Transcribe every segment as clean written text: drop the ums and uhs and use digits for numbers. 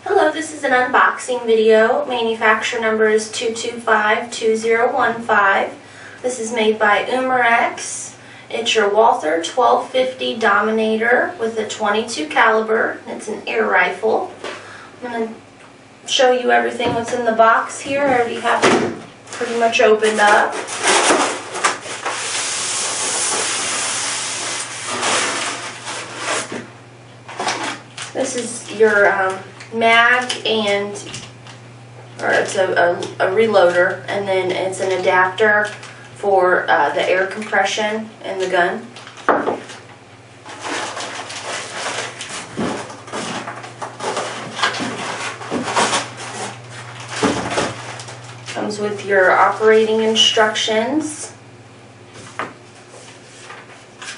Hello, this is an unboxing video. Manufacturer number is 2252015. This is made by Umarex. It's your Walther 1250 Dominator with a .22 caliber. It's an air rifle. I'm going to show you everything what's in the box here. I already have it pretty much opened up. This is your mag it's a reloader, and then it's an adapter for the air compression in the gun. Comes with your operating instructions,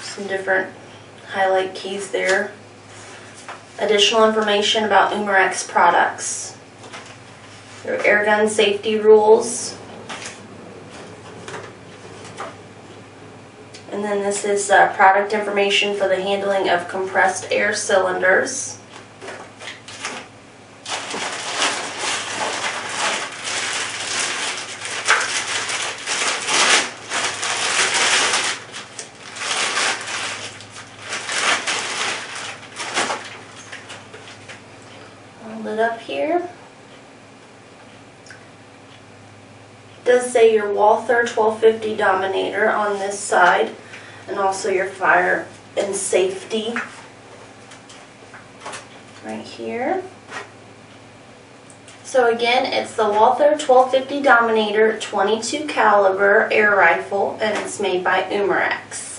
some different highlight keys there. Additional information about Umarex products, your airgun safety rules, and then this is product information for the handling of compressed air cylinders. It up here. It does say your Walther 1250 Dominator on this side, and also your fire and safety right here. So again, it's the Walther 1250 Dominator .22 caliber air rifle, and it's made by Umarex.